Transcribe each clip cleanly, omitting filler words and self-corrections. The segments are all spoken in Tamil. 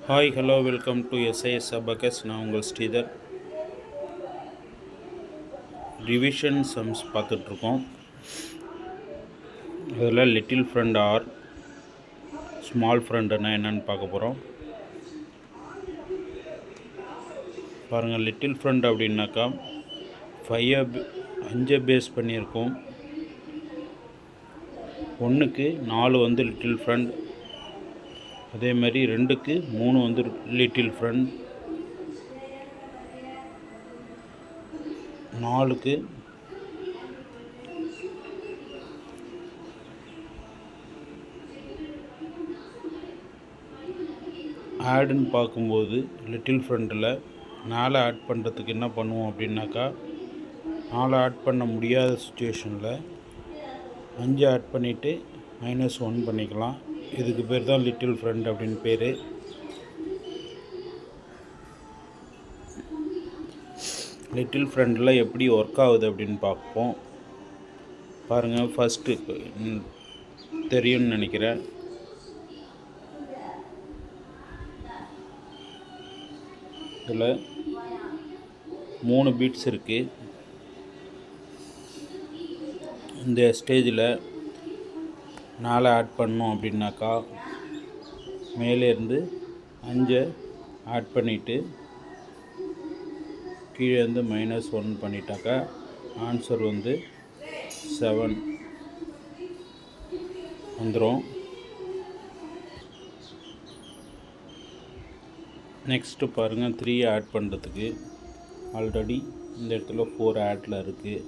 Hi hello welcome to SIS abacus. நான் உங்கள் ஸ்ரீதர். ரிவிஷன் சம்ஸ் பார்த்துட்ருக்கோம். அதில் லிட்டில் ஃப்ரெண்ட் ஆர் ஸ்மால் ஃப்ரெண்டுன்னா என்னென்னு பார்க்க போகிறோம். பாருங்கள், லிட்டில் ஃப்ரெண்ட் அப்படின்னாக்கா 5 பேஸ் பண்ணியிருக்கோம். 1க்கு 4 வந்து லிட்டில் ஃப்ரெண்ட், அதே மாதிரி 2க்கு 3 வந்து லிட்டில் ஃப்ரெண்ட், 4க்கு ஆடுன்னு பார்க்கும்போது லிட்டில் ஃப்ரெண்டில் 4 ஆட் பண்ணுறதுக்கு என்ன பண்ணுவோம் அப்படின்னாக்கா, 4 ஆட் பண்ண முடியாத சுச்சுவேஷனில் 5 ஆட் பண்ணிவிட்டு -1 பண்ணிக்கலாம். இதுக்கு பேர் தான் லிட்டில் ஃப்ரெண்ட் அப்படின்னு பேர். லிட்டில் ஃப்ரெண்டில் எப்படி ஒர்க் ஆகுது அப்படின்னு பார்ப்போம். பாருங்கள், ஃபஸ்ட்டு தெரியும்னு நினைக்கிறேன். இதில் 3 பீட்ஸ் இருக்குது. இந்த ஸ்டேஜில் 4 ஆட் பண்ணோம் அப்படின்னாக்கா, மேலேருந்து 5 ஆட் பண்ணிவிட்டு கீழே இருந்து -1 பண்ணிட்டாக்கா ஆன்சர் வந்து 7 வந்துடும். நெக்ஸ்ட்டு பாருங்கள், 3 ஆட் பண்ணுறதுக்கு ஆல்ரெடி இந்த இடத்துல 4 ஆட்டில் இருக்குது.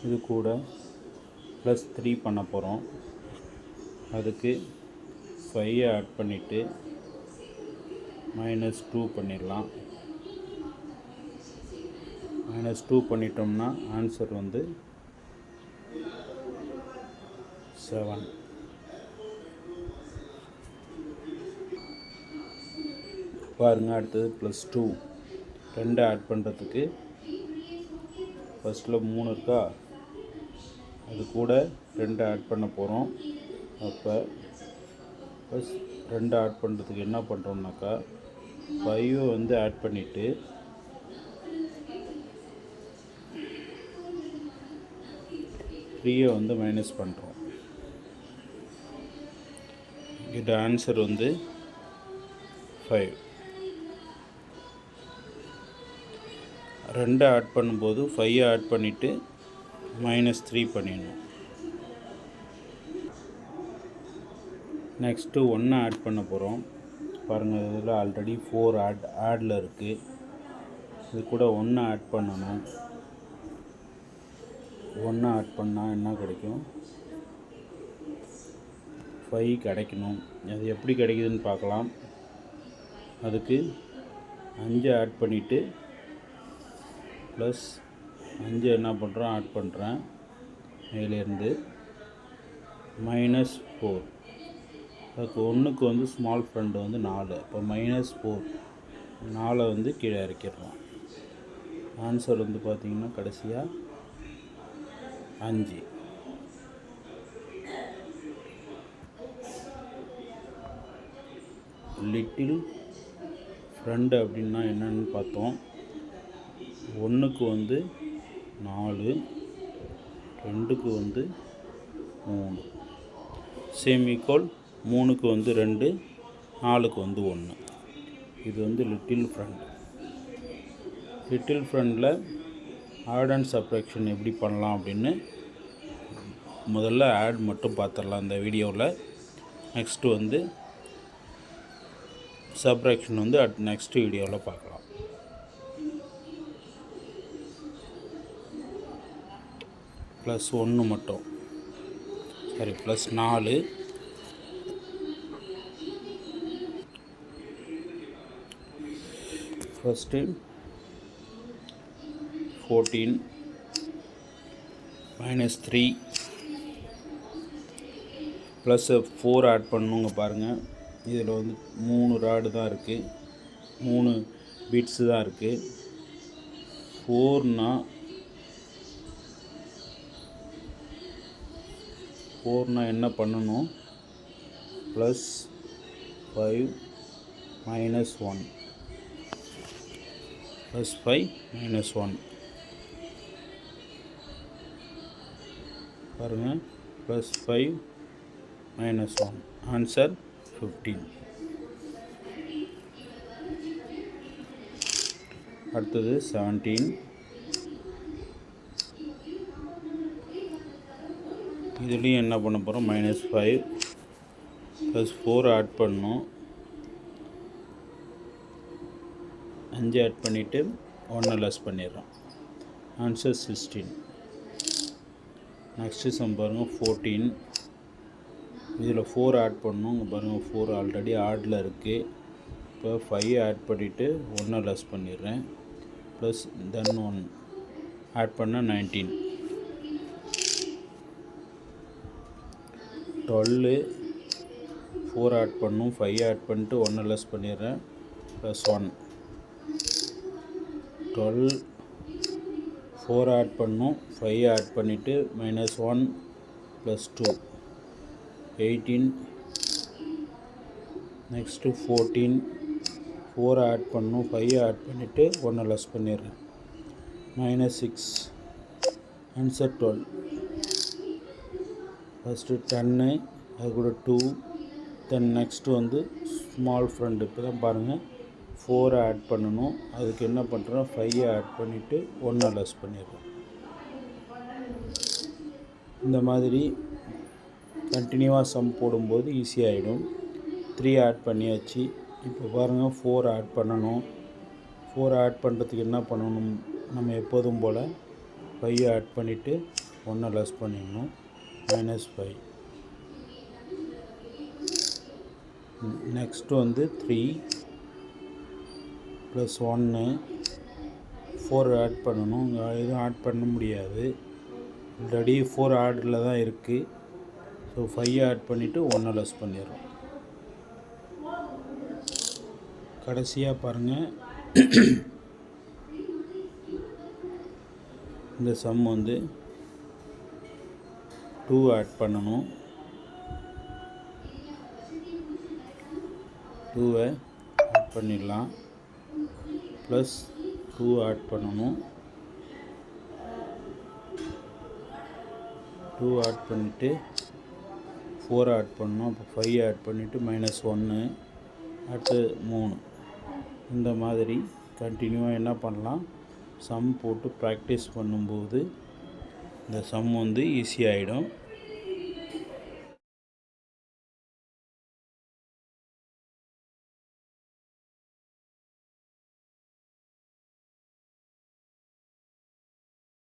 இது கூட +3 பண்ண போகிறோம். அதுக்கு 5 ஆட் பண்ணிவிட்டு -2 பண்ணிடலாம். -2 பண்ணிட்டோம்னா ஆன்சர் வந்து 7. பாருங்கள், அடுத்தது +2 2 ஆட் பண்ணுறதுக்கு ஃபஸ்ட்டில் 3 இருக்கா, அது கூட 2 ஆட் பண்ண போகிறோம். அப்போ ப்ளஸ் 2 ஆட் பண்ணுறதுக்கு என்ன பண்ணுறோம்னாக்கா, 5 வந்து ஆட் பண்ணிவிட்டு 3 வந்து மைனஸ் பண்ணுறோம். இது ஆன்சர் வந்து 5. 2 ஆட் பண்ணும்போது 5 ஆட் பண்ணிவிட்டு -3 பண்ணிடணும். நெக்ஸ்ட்டு 1 ஆட் பண்ண போகிறோம். பாருங்கள், இதில் ஆல்ரெடி 4 ஆடில் இருக்குது. இது கூட 1 ஆட் பண்ணணும். 1 ஆட் பண்ணால் என்ன கிடைக்கும்? 5 கிடைக்கணும். அது எப்படி கிடைக்குதுன்னு பார்க்கலாம். அதுக்கு 5 ஆட் பண்ணிவிட்டு +5 என்ன பண்ணுறோம், ஆட் பண்ணுறேன் மேலேருந்து -4. அதுக்கு 1க்கு வந்து ஸ்மால் ஃப்ரெண்டு வந்து 4. இப்போ -4 4 வந்து கீழே இறக்கிடுறோம். ஆன்சர் வந்து பார்த்திங்கன்னா கடைசியாக 5. லிட்டில் ஃப்ரெண்டு அப்படின்னா என்னென்னு பார்த்தோம். 1க்கு வந்து 4, 2க்கு வந்து 3, சேம் ஈக்குவல் 3க்கு வந்து 2, 4க்கு வந்து 1. இது வந்து லிட்டில் ஃப்ரெண்ட். லிட்டில் ஃப்ரெண்டில் ஆட் அண்ட் சப்ட்ராக்ஷன் எப்படி பண்ணலாம் அப்படின்னு முதல்ல ஆட் மட்டும் பார்த்துடலாம் இந்த வீடியோவில். நெக்ஸ்ட்டு வந்து சப்ட்ராக்ஷன் வந்து நெக்ஸ்ட் வீடியோவில் பார்க்கலாம். +1 மட்டும், சரி, +4 ஃபஸ்ட்டு 14 -3 +4 ஆட் பண்ணுங்க. பாருங்கள், இதில் வந்து 3 ராடு தான் இருக்குது, 3 பீட்ஸு தான் இருக்குது. 4னா என்ன பண்ணணும், ப்ளஸ் 5 மைனஸ் 1 ப்ளஸ் 5 மைனஸ் 1 பாருங்கள், ப்ளஸ் 5 மைனஸ் 1 ஆன்சர் 15. அடுத்தது 17. இதுலேயும் என்ன பண்ண போகிறோம், மைனஸ் 5 ப்ளஸ் 4 ஆட் பண்ணோம், 5 ஆட் பண்ணிவிட்டு 1 லெஸ் பண்ணிடுறோம், ஆன்சர் 16. நெக்ஸ்ட்டு சம் பாருங்கள் 14. இதில் 4 ஆட் பண்ணணும், இங்கே பாருங்கள் 4 ஆல்ரெடி ஆடில் இருக்குது. இப்போ 5 ஆட் பண்ணிவிட்டு 1 லெஸ் பண்ணிடுறேன், ப்ளஸ் தென் 1 ஆட் பண்ணால் 19. 12 4 ஆட் பண்ணும், 5 ஆட் பண்ணிட்டு 1 லெஸ் பண்ணிடுறேன், ப்ளஸ் 1. 12 4 ஆட் பண்ணும், 5 ஆட் பண்ணிவிட்டு மைனஸ் 1 ப்ளஸ் 2 18. நெக்ஸ்ட்டு 14 4 ஆட் பண்ணும், 5 ஆட் பண்ணிவிட்டு 1 லெஸ் பண்ணிடுறேன், மைனஸ் 6 ஆன்சர் 12. ஃபஸ்ட்டு 10 அது கூட 2 தென் நெக்ஸ்ட்டு வந்து ஸ்மால் ஃப்ரெண்டு. இப்போ தான் பாருங்கள் 4 ஆட் பண்ணணும், அதுக்கு என்ன பண்ணுறோம் 5 ஆட் பண்ணிவிட்டு 1 லெஸ் பண்ணிடுறோம். இந்த மாதிரி கண்டினியூவாக சம் போடும்போது ஈஸியாகிடும். 3 ஆட் பண்ணியாச்சு. இப்போ பாருங்கள் 4 ஆட் பண்ணணும். 4 ஆட் பண்ணுறதுக்கு என்ன பண்ணணும், நம்ம எப்போதும் போல் 5 ஆட் பண்ணிவிட்டு 1 லெஸ் பண்ணிடணும், மைனஸ் 5. நெக்ஸ்ட்டு வந்து 3 ப்ளஸ் 1 4 ஆட் பண்ணணும், இங்கே எதுவும் ஆட் பண்ண முடியாது, ஆல்ரெடி 4 ஆர்டரில் தான் இருக்குது. ஸோ 5 ஆட் பண்ணிவிட்டு 1 லெஸ் பண்ணிடுறோம். கடைசியாக பாருங்கள் இந்த சம் வந்து 2 ஆட் பண்ணணும், 2 ஆட் பண்ணிடலாம், ப்ளஸ் 2 ஆட் பண்ணணும், 2 ஆட் பண்ணிவிட்டு 4 ஆட் பண்ணணும், அப்போ 5 ஆட் பண்ணிவிட்டு மைனஸ் 1 அடுத்து 3. இந்த மாதிரி கண்டினியூவாக என்ன பண்ணலாம், சம் போட்டு ப்ராக்டிஸ் பண்ணும்போது இந்த சம் வந்து ஈஸியாகிடும்.